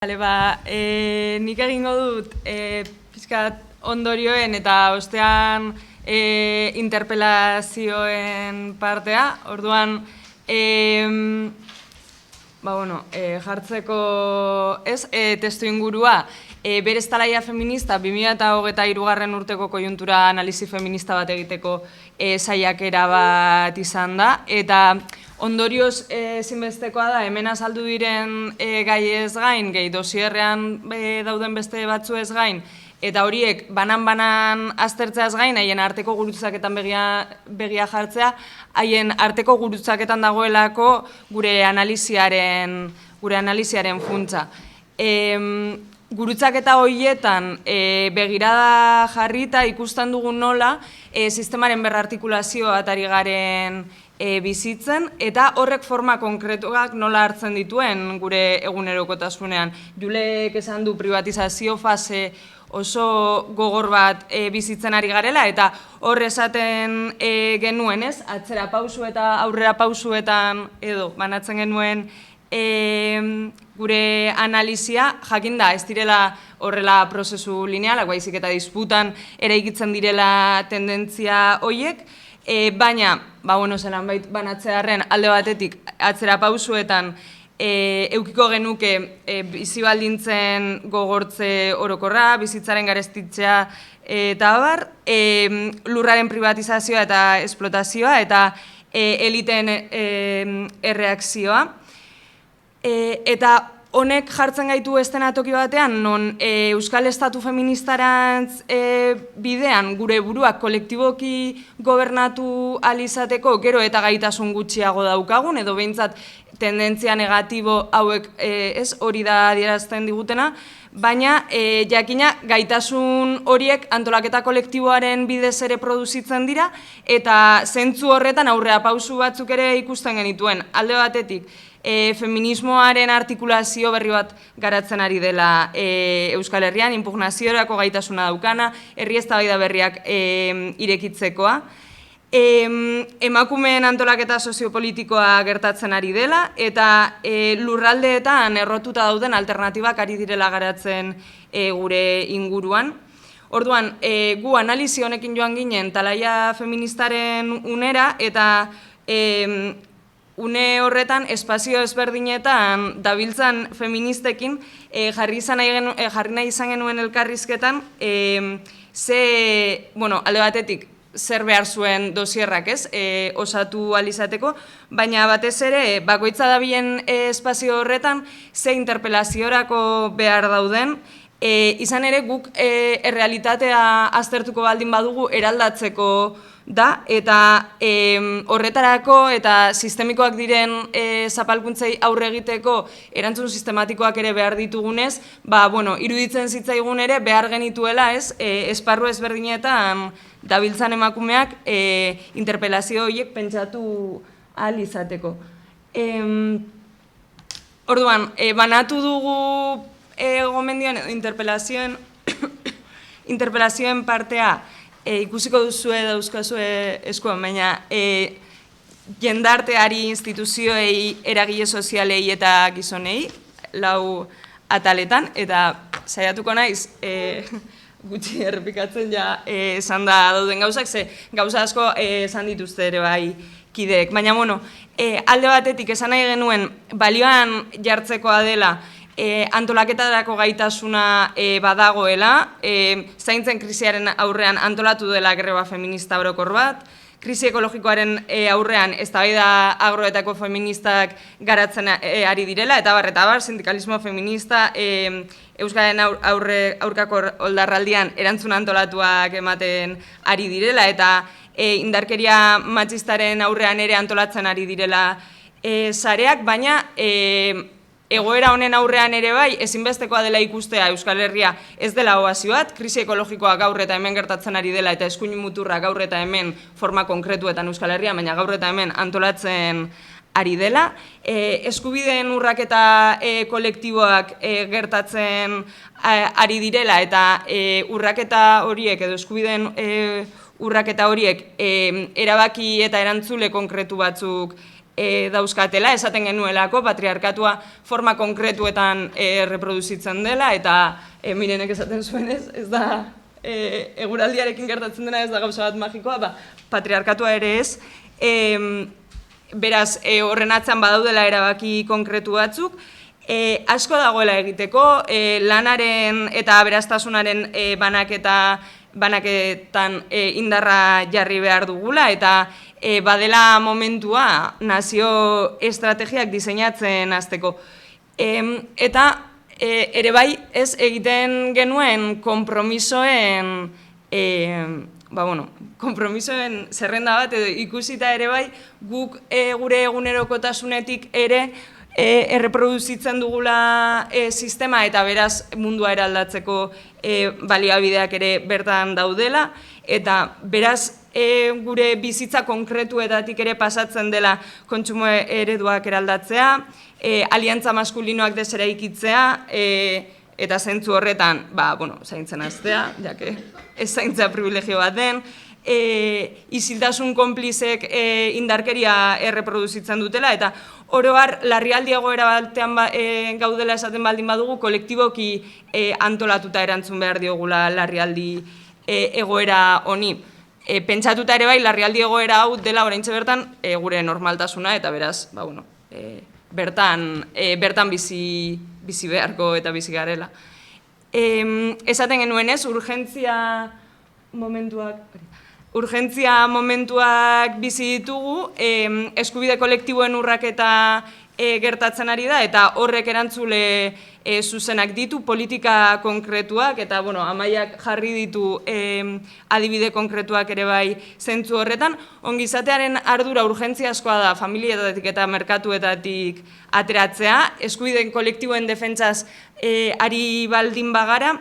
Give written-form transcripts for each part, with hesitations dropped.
Nik egingo dut pixkat ondorioen eta ostean interpelazioen partea. Orduan, jartzeko testu ingurua, berez talaia feminista 2023 urteko koiuntura analisi feminista bat egiteko saiakera bat izan da, eta ondorioz ezinbestekoa da, hemen azaldu diren gai ez gain, gehi dosierrean dauden beste batzu ez gain, eta horiek banan-banan aztertzeaz gain, haien arteko gurutzaketan begia jartzea, haien arteko gurutzaketan dagoelako gure analisiaren funtsa. Gurutzaketa horietan begirada jarrita ikusten dugun nola sistemaren berrartikulazioa atari garen bizitzen, eta horrek forma konkretuak nola hartzen dituen gure egunerokotasunean. Julek esan du privatizazio fase oso gogor bat bizitzen ari garela, eta hor esaten genuen, ez? Atzera pausu eta aurrera pausuetan edo banatzen genuen gure analisia, jakinda ez direla horrela prozesu linealak, baizik eta disputan eraikitzen direla tendentzia horiek, baina, zelan banatzearen alde batetik atzera pausuetan eukiko genuke bizi baldintzen gogortze orokorra, bizitzaren garestitzea eta abar, lurraren privatizazioa eta esplotazioa eta eliten erreakzioa. Eta honek jartzen gaitu eszenatoki batean, non Euskal Estatu feministarantz bidean gure buruak kolektiboki gobernatu alizateko gero eta gaitasun gutxiago daukagun, edo behintzat tendentzia negatibo hauek hori da adierazten digutena, baina jakina gaitasun horiek antolaketa kolektiboaren bidez ere produzitzen dira, eta zentzu horretan aurrea pausu batzuk ere ikusten genituen. Alde batetik, feminismoaren artikulazio berri bat garatzen ari dela Euskal Herrian, impugnaziorako gaitasuna daukana, herri eztabaida berriak irekitzekoa. Emakumeen antolaketa soziopolitikoa gertatzen ari dela, eta lurraldeetan errotuta dauden alternatibak ari direla garatzen gure inguruan. Orduan, gu analizi honekin joan ginen talaia feministaren unera, eta une horretan espazio ezberdinetan dabiltzan feministekin jarri nahi izan genuen elkarrizketan alde batetik zer behar zuen dosierrak, ez, osatu alizateko, baina batez ere bakoitza dabilen espazio horretan ze interpelaziorako behar dauden, izan ere guk errealitatea aztertuko baldin badugu eraldatzeko da, eta horretarako eta sistemikoak diren zapalkuntzei aurre egiteko erantzun sistematikoak ere behar ditugunez, iruditzen zitzaigun ere behar genituela, ez, esparru ezberdinetan dabiltzan emakumeak interpelazio horiek pentsatu ahal izateko. Orduan, banatu dugu gomendioan interpelazioen partea ikusiko duzue dauzkazue eskuan, baina jendarteari, instituzioei, eragile sozialei eta gizonei, 4 ataletan, eta saiatuko naiz gutxi errepikatzen esan da dauden gauzak, ze gauza asko esan dituzte ere bai kideek. Baina, alde batetik esan nahi genuen balioan jartzekoa dela antolaketarako gaitasuna badagoela, zaintzen krisiaren aurrean antolatu dela greba feminista orokor bat, krisi ekologikoaren aurrean eztabaida agroetako feministak garatzen ari direla, eta bar, sindikalismo feminista Euskararen aurkako oldarraldian erantzun antolatuak ematen ari direla, eta indarkeria matxistaren aurrean ere antolatzen ari direla sareak, baina egoera honen aurrean ere bai, ezinbestekoa dela ikustea Euskal Herria ez dela oasi bat, krisi ekologikoa gaur eta hemen gertatzen ari dela, eta eskuin muturra gaur eta hemen forma konkretuetan Euskal Herria, baina gaur eta hemen antolatzen ari dela. Eskubideen urraketa kolektiboak gertatzen ari direla, eta urraketa horiek edo eskubideen urraketa horiek erabaki eta erantzule konkretu batzuk dauzkatela, esaten genuelako, patriarkatua forma konkretuetan reproduzitzen dela, eta Mirenek esaten zuenez, ez da eguraldiarekin gertatzen dena, ez da gauza bat magikoa, patriarkatua ere ez. Beraz, horren atzean badaudela erabaki konkretu batzuk, asko dagoela egiteko, lanaren eta aberastasunaren banaketan indarra jarri behar dugula, eta badela momentua nazio estrategiak diseinatzen hasteko. Eta ere bai ez egiten genuen konpromisoen zerrenda bat, edo ikusita ere bai, guk gure egunerokotasunetik ere erreproduzitzen dugula sistema, eta beraz mundua eraldatzeko baliabideak ere bertan daudela, eta beraz gure bizitza konkretuetatik ere pasatzen dela kontsumo ereduak eraldatzea, aliantza maskulinoak deseraikitzea, eta zentzu horretan, zaintzen hastea, jake ez zaintzea privilegio bat den, isiltasun konplizek indarkeria erreproduzitzen dutela, eta oro har, larrialdi egoera batean gaudela esaten baldin badugu, kolektiboki antolatuta erantzun behar diogula larrialdi egoera honi. Pentsatuta ere bai, larrialdi egoera hau dela oraintxe bertan gure normaltasuna, eta beraz, bertan bizi beharko eta bizi garela. Esaten genuenez, urgentzia momentuak bizi ditugu, eskubide kolektiboen urraketa gertatzen ari da, eta horrek erantzule zuzenak ditu, politika konkretuak, eta Amaiak jarri ditu adibide konkretuak ere bai zentzu horretan. Ongizatearen ardura urgentziazkoa da familietatik eta merkatuetatik ateratzea, eskubideen kolektiboen defentsaz ari baldin bagara,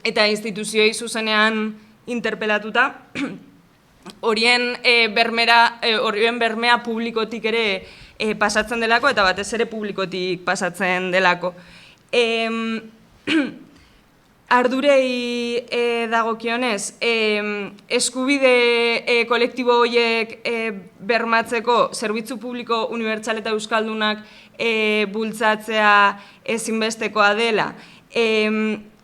eta instituzioi zuzenean interpelatuta, horien bermea publikotik ere pasatzen delako, eta batez ere publikotik pasatzen delako. Ardurei dagokionez, eskubide kolektibo horiek bermatzeko zerbitzu publiko unibertsal eta euskaldunak bultzatzea ezinbestekoa dela,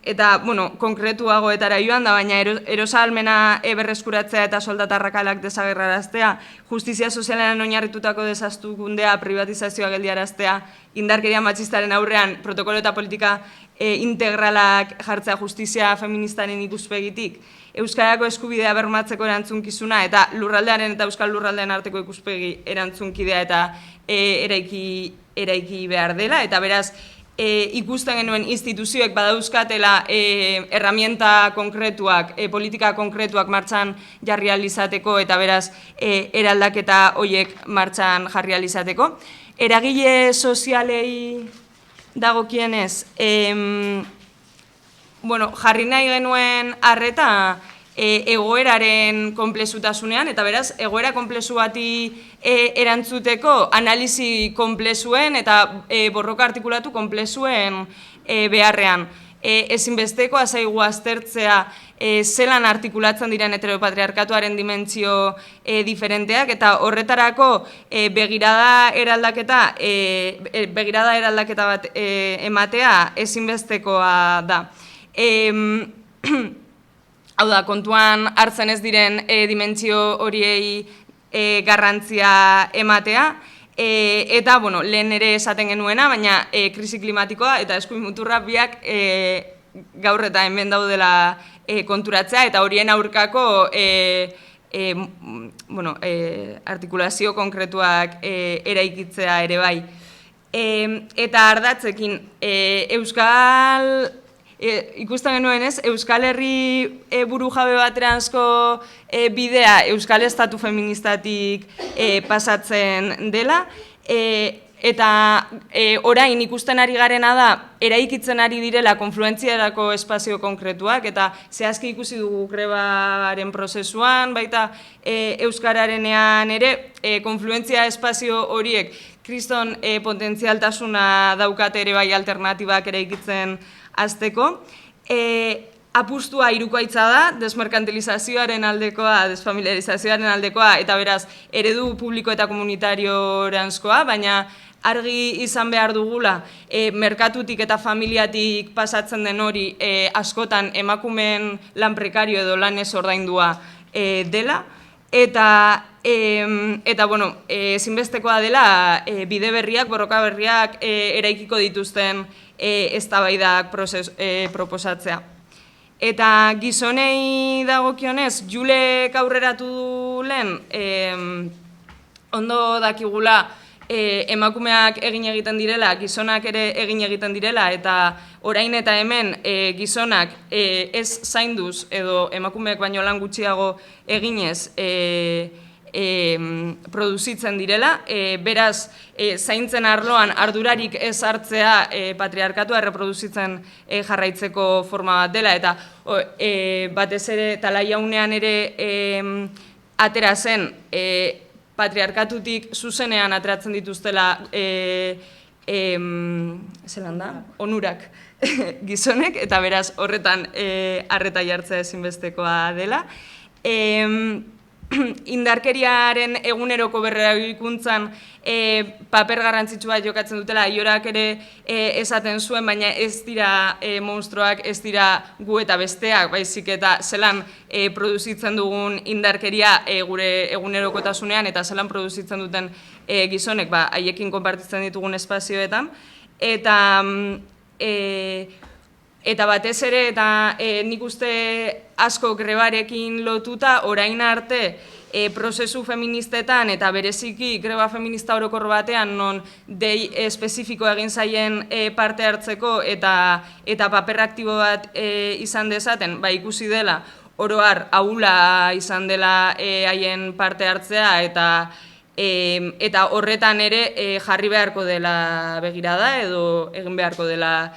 eta, konkretuagoetara joan da, baina erosahalmena berreskuratzea eta soldatarrakalak desagerraraztea, justizia sozialean oinarritutako desaztukundea, privatizazioa geldiaraztea, indarkeria matxistaren aurrean protokolo eta politika integralak jartzea justizia feministaren ikuspegitik, Euskarako eskubidea bermatzeko erantzunkizuna, eta lurraldearen eta euskal lurraldean arteko ikuspegi erantzunkidea eta eraiki behar dela, eta beraz, ikusten genuen instituzioek badauzkatela erramienta konkretuak, politika konkretuak martxan jarri alizateko, eta beraz eraldaketa horiek martxan jarri alizateko. Eragile sozialei dagokienez, jarri nahi genuen arreta egoeraren konplexutasunean, eta beraz, egoera konplexu bati erantzuteko analizi konplexuen eta borroka artikulatu konplexuen beharrean. Ezinbesteko azaigu aztertzea zelan artikulatzen diren heteropatriarkatuaren dimentsio diferenteak, eta horretarako begirada eraldaketa bat ematea ezinbestekoa da. Hau da, kontuan hartzen ez diren dimentsio horiei garrantzia ematea, eta, lehen ere esaten genuena, baina krisi klimatikoa eta eskuin muturra biak gaur eta hemen daudela konturatzea, eta horien aurkako artikulazio konkretuak eraikitzea ere bai. Eta ardatzekin, ikusten genuenez, Euskal Herri burujabe bateranzko bidea Euskal Estatu feministatik pasatzen dela, eta orain ikusten ari garena da, eraikitzen ari direla konfluentziarako espazio konkretuak, eta zehazki ikusi dugu grebaren prozesuan, baita Euskararenean ere, konfluentzia espazio horiek kriston potentzialtasuna daukate ere bai alternatibak eraikitzen hasteko. apustua hirukoitza da, desmerkantilizazioaren aldekoa, desfamiliarizazioaren aldekoa, eta beraz, eredu publiko eta komunitario-eranzkoa, baina argi izan behar dugula, merkatutik eta familiatik pasatzen den hori askotan emakumeen lan prekario edo lan ez ordaindua dela, eta bueno, ezinbestekoa dela bide berriak, borroka berriak eraikiko dituzten eztabaidak proposatzea. Eta gizonei dagokionez, Julek aurreratu du lehen, ondo dakigula emakumeak egin egiten direla, gizonak ere egin egiten direla, eta orain eta hemen gizonak ez zainduz edo emakumeek baino lan gutxiago eginez produzitzen direla, beraz zaintzen arloan ardurarik ez hartzea patriarkatua erreproduzitzen jarraitzeko forma bat dela, eta batez ere talaiaunean ere atera zen patriarkatutik zuzenean ateratzen dituztela zelan da? Onurak gizonek, eta beraz horretan arreta jartzea ezinbestekoa dela. Indarkeriaren eguneroko berrerabilkuntzan paper garrantzitsua jokatzen dutela, Aiorak ere esaten zuen, baina ez dira monstruoak, ez dira gu eta besteak, baizik eta zelan produzitzen dugun indarkeria gure egunerokotasunean, eta zelan produzitzen duten gizonek, haiekin konpartitzen ditugun espazioetan, eta batez ere, eta nik uste asko grebarekin lotuta, orain arte prozesu feministetan eta bereziki greba feminista orokor batean non dei espezifiko egin zaien parte hartzeko eta paper aktibo bat izan dezaten, ikusi dela oro har ahula izan dela haien parte hartzea eta horretan ere jarri beharko dela begirada edo egin beharko dela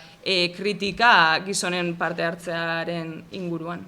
kritika gizonen parte hartzearen inguruan.